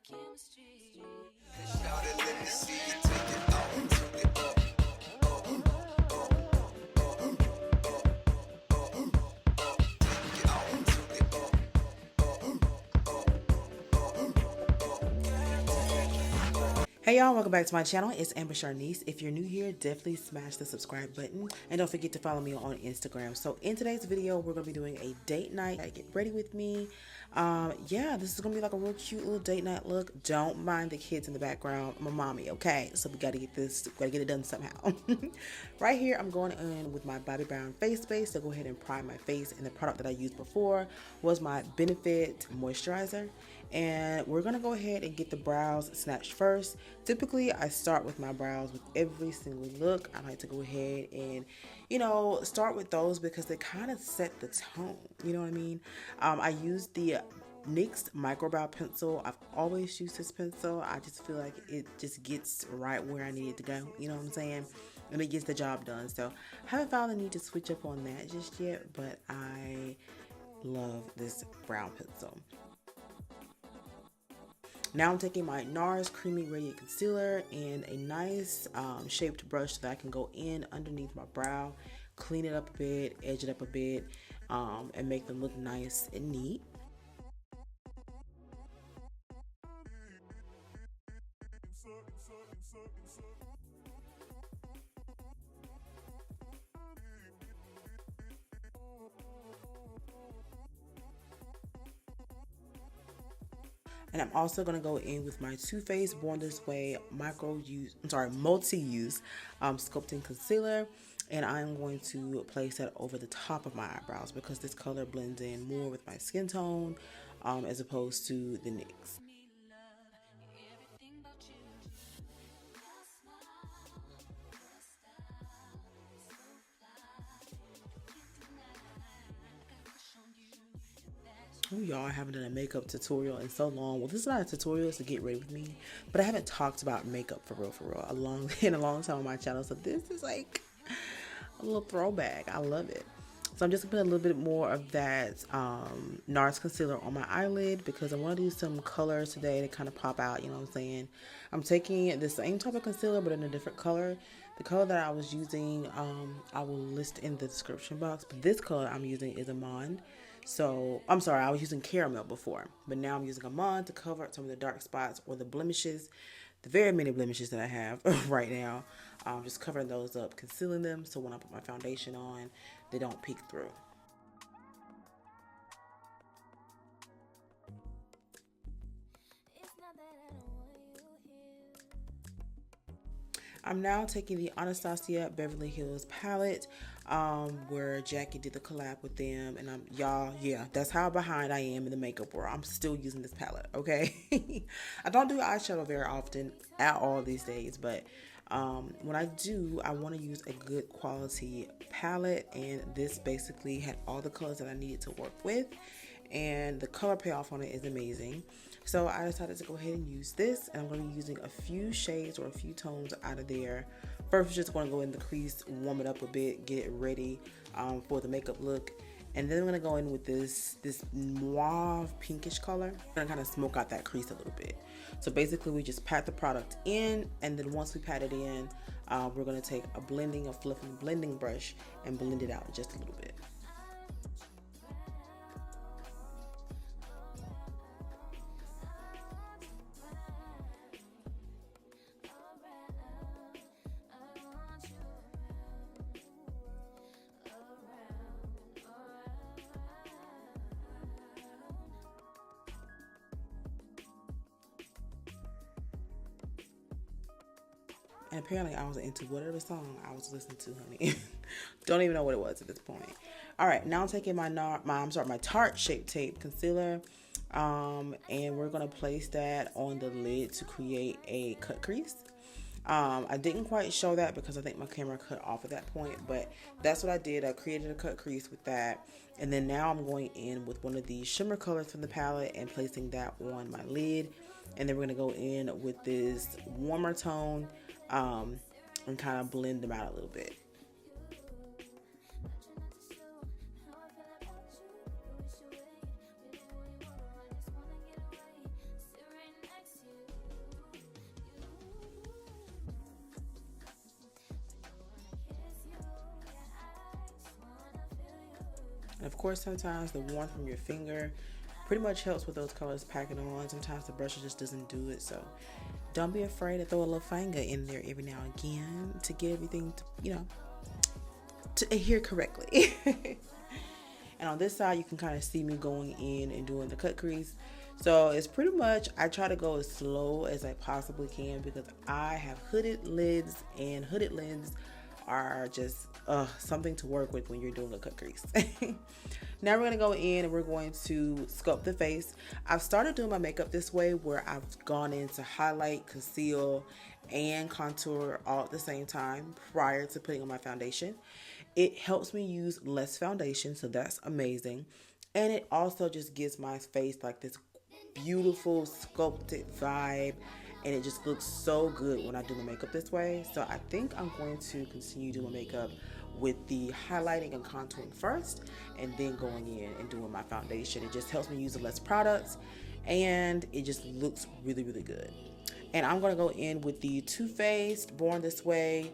Hey y'all, welcome back to my channel. It's Ambersharniece. If you're new here, definitely smash the subscribe button and don't forget to follow me on Instagram. So in today's video, we're gonna be doing a date night. Get ready with me. Yeah, this is gonna be like a real cute little date night look. Don't mind the kids in the background. I'm a mommy, okay? So we gotta get it done somehow. Right here, I'm going in with my Bobbi Brown face base. So go ahead and prime my face. And the product that I used before was my Benefit moisturizer. And we're gonna go ahead and get the brows snatched first. Typically, I start with my brows with every single look. I like to go ahead and, start with those because they kind of set the tone. You know what I mean? I use the NYX micro brow pencil. I've always used this pencil. I just feel like it just gets right where I need it to go. You know what I'm saying? And it gets the job done. So I haven't found the need to switch up on that just yet, but I love this brown pencil. Now I'm taking my NARS Creamy Radiant Concealer and a nice shaped brush so that I can go in underneath my brow, clean it up a bit, edge it up a bit, and make them look nice and neat. And I'm also going to go in with my Too Faced Born This Way multi-use sculpting concealer. And I'm going to place that over the top of my eyebrows because this color blends in more with my skin tone as opposed to the NYX. Oh, y'all, I haven't done a makeup tutorial in so long. Well, this is not a tutorial, it's to get ready with me. But I haven't talked about makeup for real, in a long time on my channel. So this is like a little throwback. I love it. So I'm just gonna put a little bit more of that NARS concealer on my eyelid because I want to do some colors today to kind of pop out. You know what I'm saying? I'm taking the same type of concealer but in a different color. The color that I was using, I will list in the description box. But this color I'm using is Amande. So, I'm sorry, I was using caramel before, but now I'm using Amande to cover up some of the dark spots or the blemishes, the very many blemishes that I have right now. Just covering those up, concealing them, so when I put my foundation on, they don't peek through. I'm now taking the Anastasia Beverly Hills palette, where Jackie did the collab with them, and yeah, that's how behind I am in the makeup world. I'm still using this palette, okay? I don't do eyeshadow very often at all these days, but when I do, I want to use a good quality palette, and this basically had all the colors that I needed to work with, and the color payoff on it is amazing. So I decided to go ahead and use this, and I'm going to be using a few shades or a few tones out of there. First, we're just going to go in the crease, warm it up a bit, get it ready for the makeup look. And then I'm going to go in with this mauve pinkish color. I'm going to kind of smoke out that crease a little bit. So basically, we just pat the product in, and then once we pat it in, we're going to take a fluffy blending brush and blend it out just a little bit. And apparently I was into whatever song I was listening to, honey. Don't even know what it was at this point. All right, now I'm taking my Tarte Shape Tape Concealer. And we're going to place that on the lid to create a cut crease. I didn't quite show that because I think my camera cut off at that point, but that's what I did. I created a cut crease with that. And then now I'm going in with one of these shimmer colors from the palette and placing that on my lid. And then we're going to go in with this warmer tone and kind of blend them out a little bit. And of course, sometimes the warmth from your finger pretty much helps with those colors packing on. Sometimes the brush just doesn't do it. So don't be afraid to throw a little finger in there every now and again to get everything to, to adhere correctly. And on this side, you can kind of see me going in and doing the cut crease. So it's pretty much, I try to go as slow as I possibly can because I have hooded lids, and hooded lids are just something to work with when you're doing a cut crease. Now we're going to go in and we're going to sculpt the face. I've started doing my makeup this way where I've gone in to highlight, conceal, and contour all at the same time prior to putting on my foundation. It helps me use less foundation, so that's amazing. And it also just gives my face like this beautiful sculpted vibe, and it just looks so good when I do my makeup this way. So I think I'm going to continue doing makeup with the highlighting and contouring first, and then going in and doing my foundation. It just helps me use less products, and it just looks really, really good. And I'm going to go in with the Too Faced Born This Way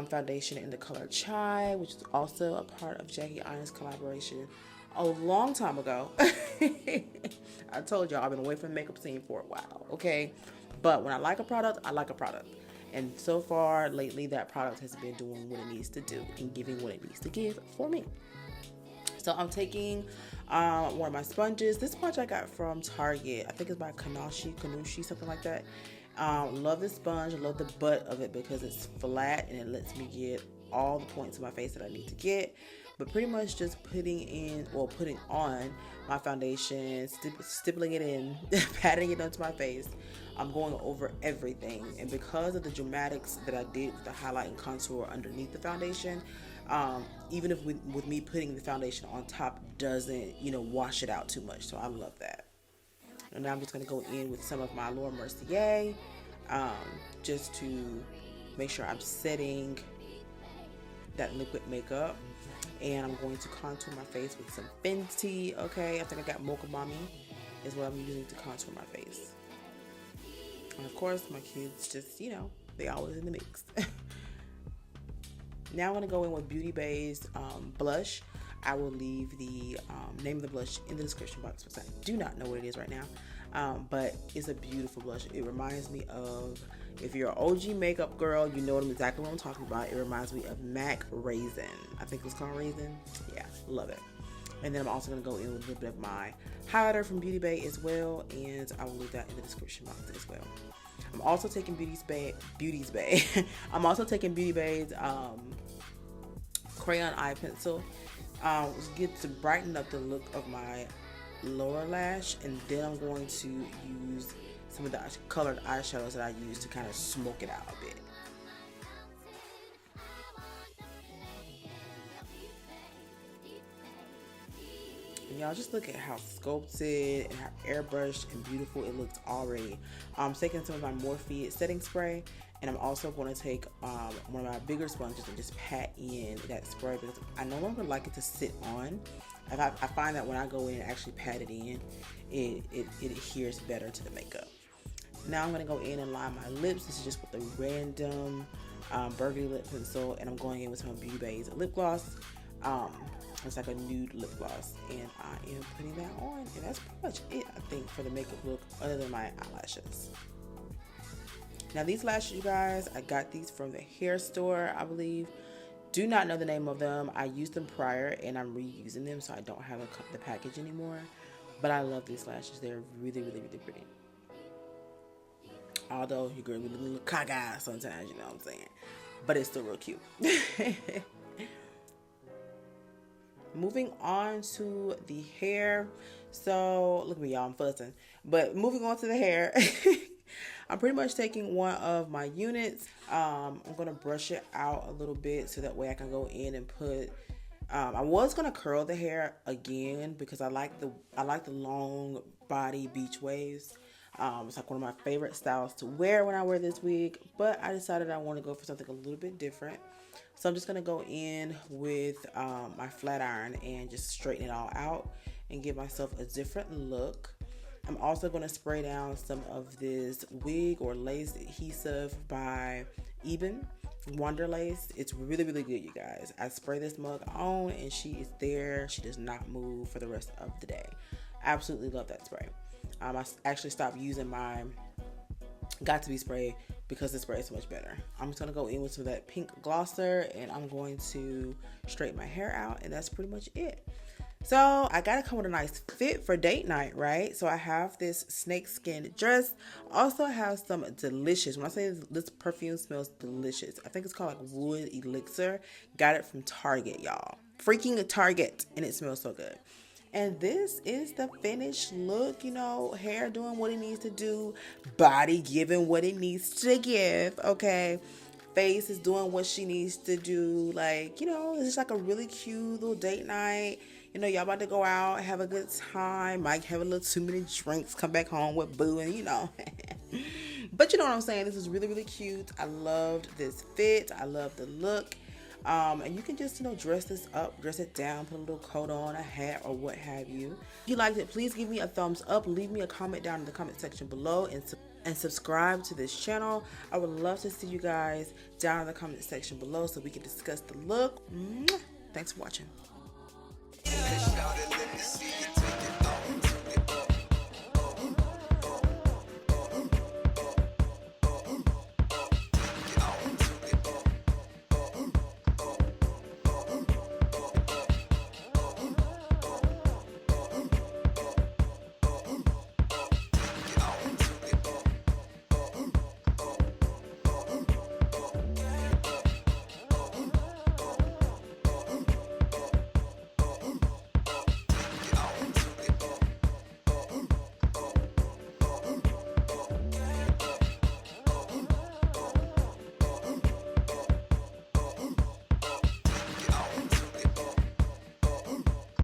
foundation in the color Chai, which is also a part of Jackie Iron's collaboration a long time ago. I told y'all I've been away from the makeup scene for a while, okay? But when I like a product, I like a product. And so far, lately, that product has been doing what it needs to do and giving what it needs to give for me. So I'm taking one of my sponges. This sponge I got from Target. I think it's by Kanushi, something like that. Love this sponge. I love the butt of it because it's flat and it lets me get all the points of my face that I need to get. But pretty much just putting on my foundation, stippling it in, patting it onto my face. I'm going over everything. And because of the dramatics that I did with the highlight and contour underneath the foundation, even if with me putting the foundation on top doesn't, wash it out too much. So I love that. And now I'm just going to go in with some of my Laura Mercier, just to make sure I'm setting that liquid makeup. And I'm going to contour my face with some Fenty, okay? I think I got Mocha Mommy is what I'm using to contour my face. And of course, my kids just, they always in the mix. Now I'm going to go in with Beauty Bay's blush. I will leave the name of the blush in the description box because I do not know what it is right now. But it's a beautiful blush. It reminds me of, if you're an OG makeup girl, you know exactly what I'm talking about. It reminds me of MAC Raisin. I think it's called Raisin. Yeah, love it. And then I'm also going to go in with a little bit of my highlighter from Beauty Bay as well. And I will leave that in the description box as well. I'm also taking Beauty's Bay. I'm also taking Beauty Bay's crayon eye pencil. Get to brighten up the look of my lower lash, and then I'm going to use some of the colored eyeshadows that I use to kind of smoke it out a bit. And y'all just look at how sculpted and how airbrushed and beautiful it looks already. I'm taking some of my Morphe setting spray, and I'm also going to take one of my bigger sponges and just pat in that spray because I no longer like it to sit on. I find that when I go in and actually pat it in, it adheres better to the makeup. Now I'm going to go in and line my lips. This is just with a random burgundy lip pencil, and I'm going in with some Beauty Bay's lip gloss. It's like a nude lip gloss, and I am putting that on, and that's pretty much it, I think, for the makeup look, other than my eyelashes. Now these lashes, you guys, I got these from the hair store, I believe. Do not know the name of them. I used them prior, and I'm reusing them, so I don't have the package anymore. But I love these lashes. They're really, really, really pretty. Although your girl be looking a little cockeyed sometimes, you know what I'm saying. But it's still real cute. Moving on to the hair. So, look at me, y'all, I'm fussing. But moving on to the hair. I'm pretty much taking one of my units. I'm going to brush it out a little bit so that way I can go in and put... I was going to curl the hair again because I like the long body beach waves. It's like one of my favorite styles to wear when I wear this wig. But I decided I want to go for something a little bit different. So I'm just going to go in with my flat iron and just straighten it all out and give myself a different look. I'm also going to spray down some of this wig or lace adhesive by Eben Wonder Lace. It's really, really good, you guys. I spray this mug on and she is there. She does not move for the rest of the day. Absolutely love that spray. I actually stopped using my Got to Be spray because the spray is so much better. I'm just going to go in with some of that pink glosser and I'm going to straighten my hair out, and that's pretty much it. So I gotta come with a nice fit for date night, right? So I have this snakeskin dress. Also have some delicious, when I say this perfume smells delicious, I think it's called like Wood Elixir. Got it from Target, y'all. Freaking Target, and it smells so good. And this is the finished look, you know, hair doing what it needs to do, body giving what it needs to give, okay? Face is doing what she needs to do. Like, you know, it's just like a really cute little date night. You know, y'all about to go out, have a good time, might have a little too many drinks, come back home with boo, and you know. But you know what I'm saying? This is really, really cute. I loved this fit. I love the look. And you can just, you know, dress this up, dress it down, put a little coat on, a hat, or what have you. If you liked it, please give me a thumbs up. Leave me a comment down in the comment section below, and subscribe to this channel. I would love to see you guys down in the comment section below so we can discuss the look. Thanks for watching.